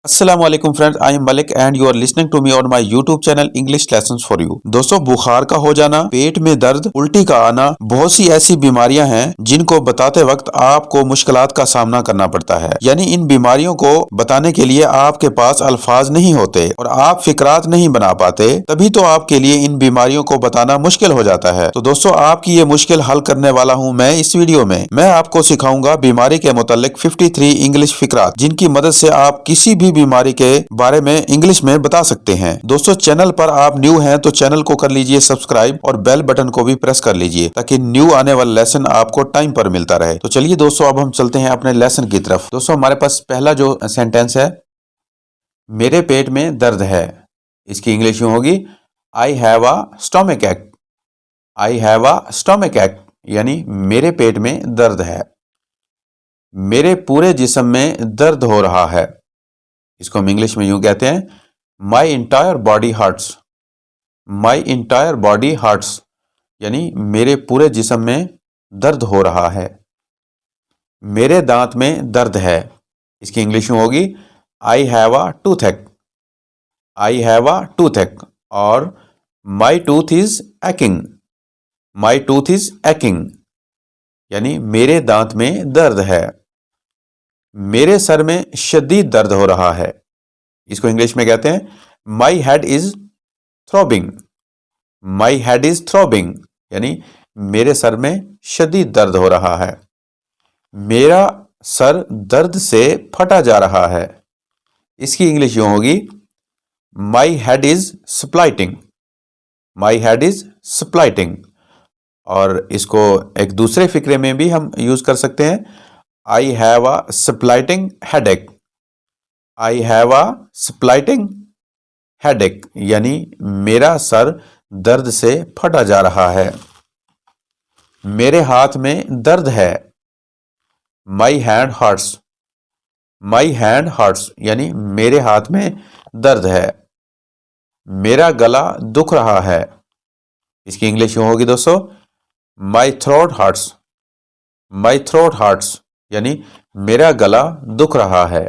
अस्सलाम वालेकुम friends, I am Malik and you are listening to me on my YouTube channel English lessons for you. दोस्तों, बुखार का हो जाना, पेट में दर्द, उल्टी का आना, बहुत सी ऐसी बीमारियां हैं जिनको बताते वक्त आपको मुश्किलात का सामना करना पड़ता है। यानी इन बीमारियों को बताने के लिए आपके पास अल्फाज नहीं होते और आप फिक्रात नहीं बना पाते, तभी तो आपके लिए इन बीमारियों को बताना मुश्किल हो जाता है। तो दोस्तों, आपकी ये मुश्किल हल करने वाला हूँ मैं इस वीडियो में। मैं आपको सिखाऊंगा बीमारी के मुतालिक 53 इंग्लिश फिक्रात, जिनकी मदद से आप किसी भी बीमारी के बारे में इंग्लिश में बता सकते हैं। दोस्तों, चैनल पर आप न्यू हैं तो चैनल को कर लीजिए सब्सक्राइब और बेल बटन को भी प्रेस कर लीजिए ताकि न्यू आने वाला लेसन आपको टाइम पर मिलता रहे। तो चलिए दोस्तों, अब हम चलते हैं अपने लेसन की तरफ। दोस्तों, हमारे पास पहला जो सेंटेंस है, मेरे पेट में दर्द है, इसकी इंग्लिश यूं होगी, आई हैव अ स्टोमक एक। आई हैव अ स्टोमक एक यानी मेरे पेट में दर्द है। मेरे पूरे जिस्म में दर्द हो रहा है, इसको हम इंग्लिश में यूं कहते हैं, my entire body hurts. My entire body hurts यानी मेरे पूरे जिस्म में दर्द हो रहा है। मेरे दांत में दर्द है, इसकी इंग्लिश में होगी, I have a टूथएक। I have a toothache. और my tooth is aching. My tooth is aching यानी मेरे दांत में दर्द है। मेरे सर में शदीद दर्द हो रहा है, इसको इंग्लिश में कहते हैं, माई head is throbbing. My head is throbbing यानी मेरे सर में शदीद दर्द हो रहा है। मेरा सर दर्द से फटा जा रहा है, इसकी इंग्लिश यूं होगी, my head is splitting. My head is splitting. और इसको एक दूसरे फिक्रे में भी हम यूज कर सकते हैं, I have a splitting headache. I have a splitting headache यानी मेरा सर दर्द से फटा जा रहा है। मेरे हाथ में दर्द है, my hand hurts. My hand hurts यानी मेरे हाथ में दर्द है। मेरा गला दुख रहा है, इसकी इंग्लिश यूं होगी दोस्तों, my throat hurts. My throat hurts यानी मेरा गला दुख रहा है।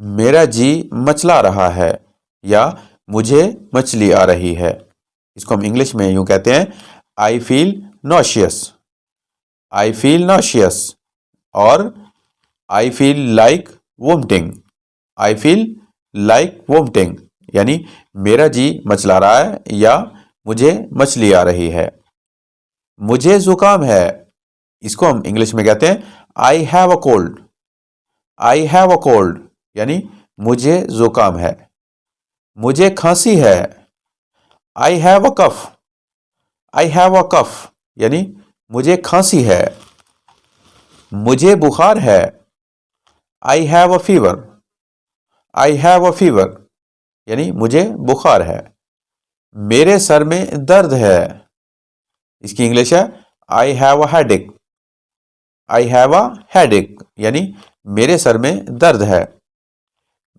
मेरा जी मचला रहा है या मुझे मछली आ रही है, इसको हम इंग्लिश में यूं कहते हैं, I feel nauseous. I feel nauseous. और I feel like vomiting. I feel like vomiting यानी मेरा जी मचला रहा है या मुझे मछली आ रही है। मुझे जुकाम है, इसको हम इंग्लिश में कहते हैं, I have a cold. I have a cold यानी मुझे जुकाम है। मुझे खांसी है, I have a cough. I have अ कफ यानी मुझे खांसी है। मुझे बुखार है, I have a fever. I have a fever यानी मुझे बुखार है। मेरे सर में दर्द है, इसकी इंग्लिश है, I have a headache. I have a headache यानी मेरे सर में दर्द है।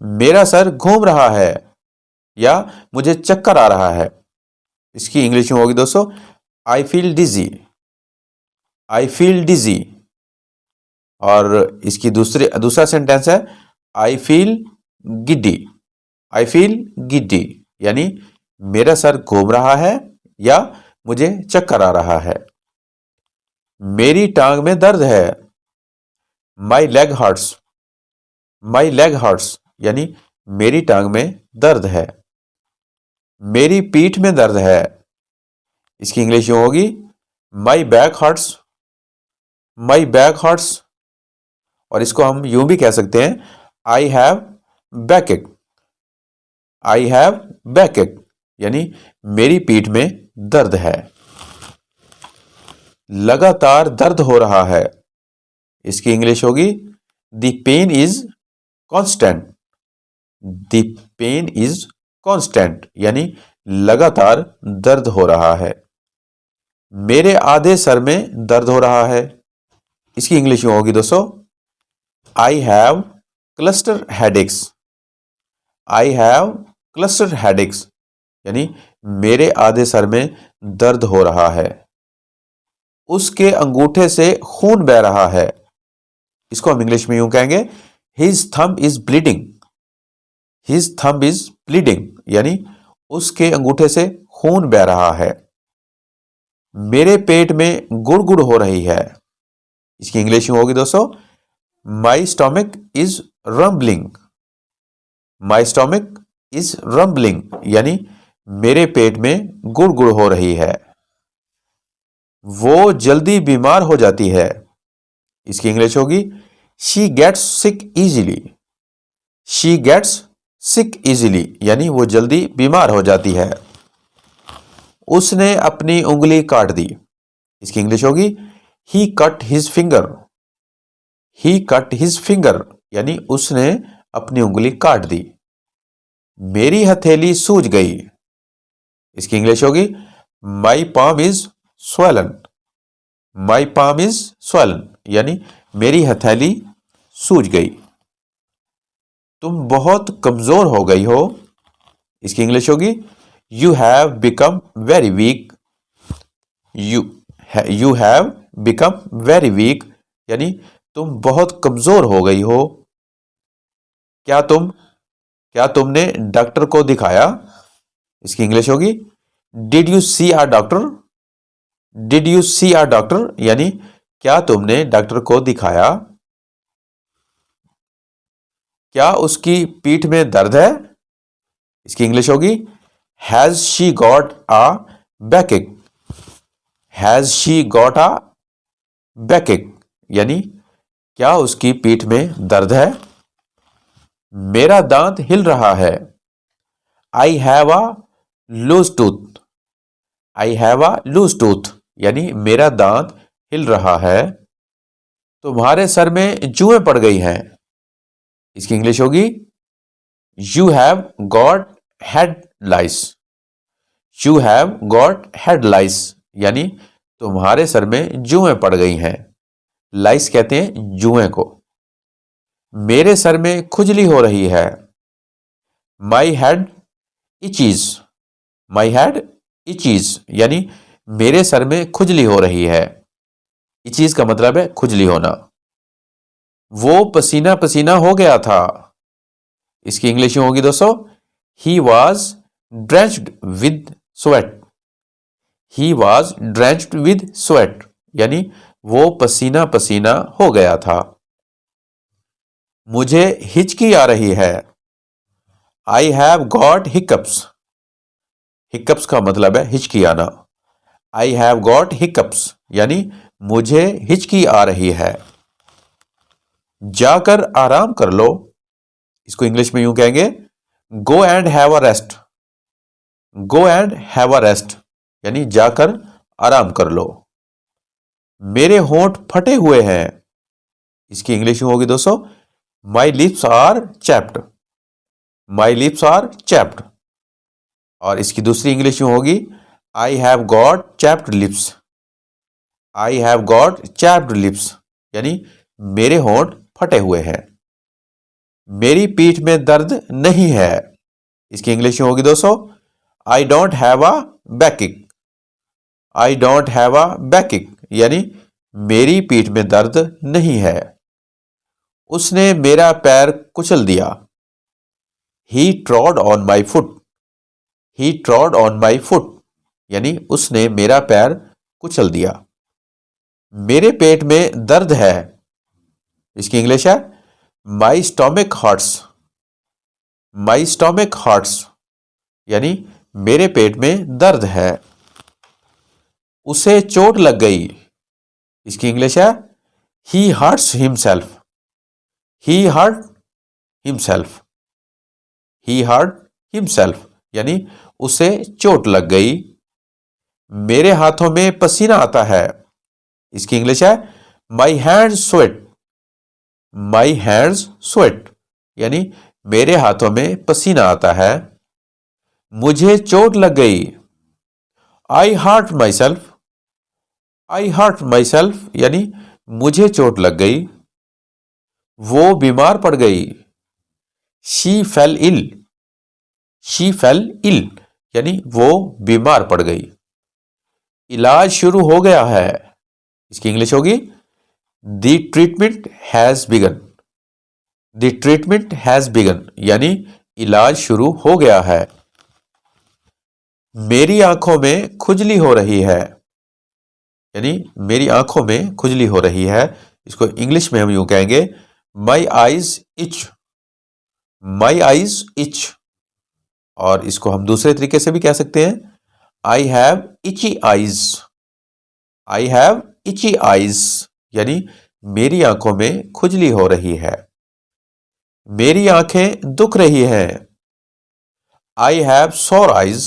मेरा सर घूम रहा है या मुझे चक्कर आ रहा है, इसकी इंग्लिश में होगी दोस्तों, I feel digi. I feel डिजी। और इसकी दूसरा सेंटेंस है, I feel Giddi. I feel Giddi यानी मेरा सर घूम रहा है या मुझे चक्कर आ रहा है। मेरी टांग में दर्द है, my leg hurts. My leg hurts यानी मेरी टांग में दर्द है। मेरी पीठ में दर्द है, इसकी इंग्लिश यूं होगी, my back hurts. My back hurts. और इसको हम यूं भी कह सकते हैं, आई हैव बैक एक। आई हैव बैक एक यानी मेरी पीठ में दर्द है। लगातार दर्द हो रहा है, इसकी इंग्लिश होगी, the pain is constant. The pain is constant यानी लगातार दर्द हो रहा है। मेरे आधे सर में दर्द हो रहा है, इसकी इंग्लिश में होगी दोस्तों, I have cluster headaches. I have cluster headaches यानी मेरे आधे सर में दर्द हो रहा है। उसके अंगूठे से खून बह रहा है, इसको हम इंग्लिश में यूं कहेंगे, his thumb is bleeding. His thumb is bleeding यानी उसके अंगूठे से खून बह रहा है। मेरे पेट में गुड़गुड़ हो रही है। इसकी इंग्लिश में होगी दोस्तों, my stomach is rumbling. My stomach is rumbling यानी मेरे पेट में गुड़गुड़ हो रही है। वो जल्दी बीमार हो जाती है। इसकी इंग्लिश होगी, she gets sick easily. She gets sick easily यानी वो जल्दी बीमार हो जाती है। उसने अपनी उंगली काट दी। इसकी इंग्लिश होगी, ही कट हिज फिंगर। ही कट हिज फिंगर यानी उसने अपनी उंगली काट दी। मेरी हथेली सूज गई। इसकी इंग्लिश होगी, my palm is swollen. My palm is swollen यानी मेरी हथेली सूज गई। तुम बहुत कमजोर हो गई हो। इसकी इंग्लिश होगी, you have become very weak. You have become very weak यानी तुम बहुत कमजोर हो गई हो। क्या तुमने डॉक्टर को दिखाया? इसकी इंग्लिश होगी, did you see a doctor. Did you see a doctor यानी क्या तुमने डॉक्टर को दिखाया? क्या उसकी पीठ में दर्द है? इसकी इंग्लिश होगी, has she got a backache. Has she got a backache यानी क्या उसकी पीठ में दर्द है? मेरा दांत हिल रहा है। I have a loose tooth. I have a loose tooth यानी मेरा दांत हिल रहा है। तुम्हारे सर में जुएं पड़ गई हैं। इसकी इंग्लिश होगी, you have got head lice. You have got head lice यानी तुम्हारे सर में जुएं पड़ गई हैं। लाइस कहते हैं जुएं को। मेरे सर में खुजली हो रही है। My head इचीज। माई हेड इचीज यानी मेरे सर में खुजली हो रही है। इचीज का मतलब है खुजली होना। वो पसीना पसीना हो गया था। इसकी इंग्लिश में होगी दोस्तों, he was drenched with sweat. He was drenched with sweat यानी वो पसीना पसीना हो गया था। मुझे हिचकी आ रही है। I have got hiccups. Hiccups का मतलब है हिचकी आना। आई हैव गॉट हिकअप्स यानी मुझे हिचकी आ रही है। जाकर आराम कर लो। इसको इंग्लिश में यूं कहेंगे, go and have a rest. Go and have a rest यानी जाकर आराम कर लो। मेरे होंठ फटे हुए हैं। इसकी इंग्लिश में होगी दोस्तों, my lips are chapped. My lips are chapped. और इसकी दूसरी इंग्लिश में होगी, I have got chapped lips. I have got chapped lips यानी मेरे होंठ फटे हुए हैं। मेरी पीठ में दर्द नहीं है। इसकी इंग्लिश में होगी दोस्तों, I don't have a बैकएक। I don't have a बैकएक यानी मेरी पीठ में दर्द नहीं है। उसने मेरा पैर कुचल दिया। He trod on my foot. He trod on my foot यानी उसने मेरा पैर कुचल दिया। मेरे पेट में दर्द है। इसकी इंग्लिश है, माई स्टोमिक हर्ट्स। माई स्टोमिक हर्ट्स यानी मेरे पेट में दर्द है। उसे चोट लग गई। इसकी इंग्लिश है, ही हर्ट्स हिमसेल्फ। ही हर्ट हिमसेल्फ। ही हर्ट हिमसेल्फ यानी उसे चोट लग गई। मेरे हाथों में पसीना आता है। इसकी इंग्लिश है, my hands sweat. My hands sweat यानी मेरे हाथों में पसीना आता है। मुझे चोट लग गई। I hurt myself. I hurt myself यानी मुझे चोट लग गई। वो बीमार पड़ गई। She fell ill. She fell ill यानी वो बीमार पड़ गई। इलाज शुरू हो गया है। इसकी इंग्लिश होगी, the treatment has begin. The treatment has begin यानी इलाज शुरू हो गया है। मेरी आंखों में खुजली हो रही है, यानी मेरी आंखों में खुजली हो रही है। इसको इंग्लिश में हम यूं कहेंगे, my eyes etch, my eyes etch. और इसको हम दूसरे तरीके से भी कह सकते हैं, I have itchy eyes, I have itchy eyes, यानी मेरी आंखों में खुजली हो रही है। मेरी आंखें दुख रही हैं, आई हैव सोर आईज,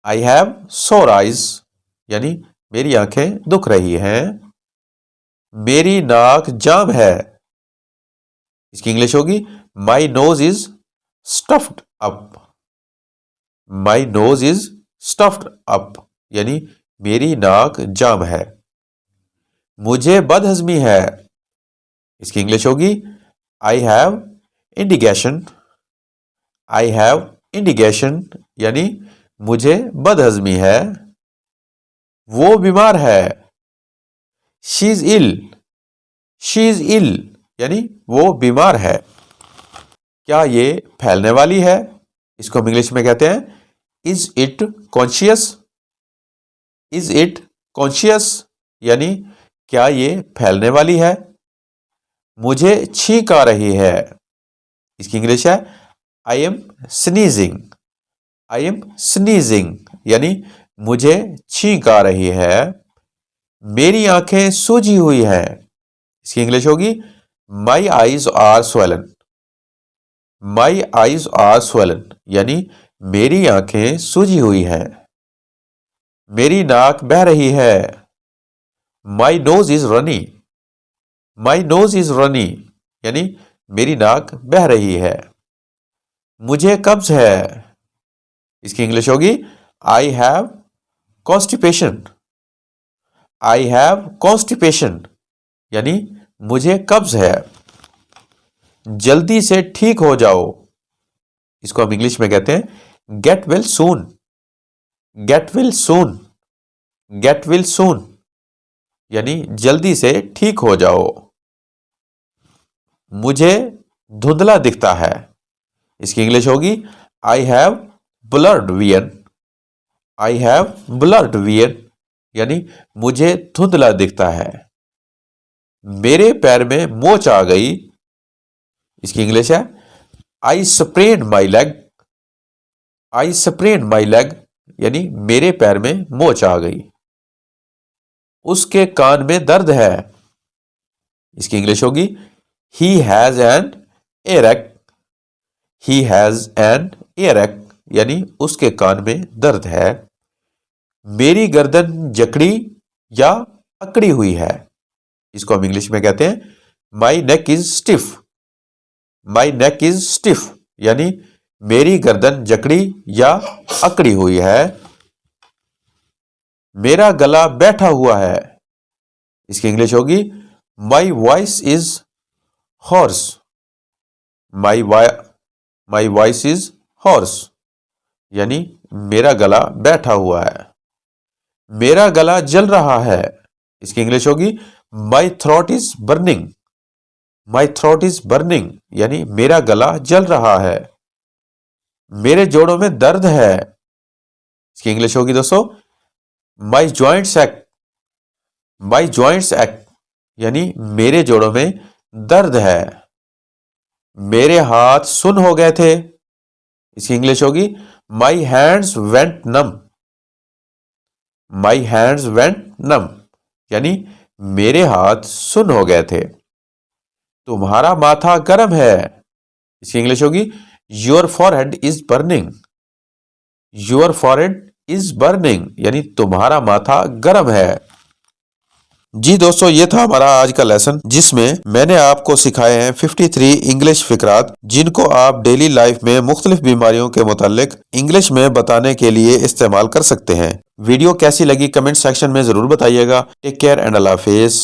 आई हैव सोर आईज, यानी मेरी आंखें दुख रही हैं। मेरी नाक जाम है, इसकी इंग्लिश होगी, my nose is stuffed up, my nose is stuffed up, यानी मेरी नाक जाम है। मुझे बदहजमी है, इसकी इंग्लिश होगी, आई हैव इंडिगेशन, आई हैव इंडिगेशन, यानी मुझे बदहजमी है। वो बीमार है, she is ill, she is ill, यानी वो बीमार है। क्या ये फैलने वाली है, इसको हम इंग्लिश में कहते हैं, is it conscious, is it conscious, यानी क्या ये फैलने वाली है। मुझे छींक आ रही है, इसकी इंग्लिश है, I am sneezing, I am sneezing, यानी मुझे छींक आ रही है। मेरी आंखें सूजी हुई है, इसकी इंग्लिश होगी, my eyes are swollen, my eyes are swollen, यानी मेरी आंखें सूजी हुई हैं। मेरी नाक बह रही है, my nose is runny, my nose is runny, यानी मेरी नाक बह रही है। मुझे कब्ज है, इसकी इंग्लिश होगी, I have constipation, I have constipation, यानी मुझे कब्ज है। जल्दी से ठीक हो जाओ, इसको हम इंग्लिश में कहते हैं, get well soon, get well soon, get well soon, यानी जल्दी से ठीक हो जाओ। मुझे धुंधला दिखता है, इसकी इंग्लिश होगी, I have blurred vision, I have blurred vision, यानी मुझे धुंधला दिखता है। मेरे पैर में मोच आ गई, इसकी इंग्लिश है, I sprained my leg, I sprained my leg, यानी मेरे पैर में मोच आ गई। उसके कान में दर्द है, इसकी इंग्लिश होगी, he has an Erech, he has an Erech, यानी उसके कान में दर्द है। मेरी गर्दन जकड़ी या अकड़ी हुई है, इसको हम इंग्लिश में कहते हैं, my neck is stiff, my neck is stiff, यानी मेरी गर्दन जकड़ी या अकड़ी हुई है। मेरा गला बैठा हुआ है, इसकी इंग्लिश होगी, my voice is horse, my voice is horse, यानी मेरा गला बैठा हुआ है। मेरा गला जल रहा है, इसकी इंग्लिश होगी, my throat is burning, my throat is burning, यानी मेरा गला जल रहा है। मेरे जोड़ों में दर्द है, इसकी इंग्लिश होगी दोस्तों, माई जॉइंट्स एक्ट, माई जॉइंट्स एक्ट, यानी मेरे जोड़ों में दर्द है। मेरे हाथ सुन हो गए थे, इसकी इंग्लिश होगी, my hands went numb, my hands went numb, यानी मेरे हाथ सुन हो गए थे। तुम्हारा माथा गर्म है, इसकी इंग्लिश होगी, your forehead is burning, your forehead is burning, यानी तुम्हारा माथा गर्म है। जी दोस्तों, ये था हमारा आज का लेसन, जिसमें मैंने आपको सिखाए हैं 53 इंग्लिश फिकरात, जिनको आप डेली लाइफ में मुख्तलिफ बीमारियों के मुतालिक इंग्लिश में बताने के लिए इस्तेमाल कर सकते हैं। वीडियो कैसी लगी कमेंट सेक्शन में जरूर बताइएगा। टेक केयर एंड अल्लाह हाफिज।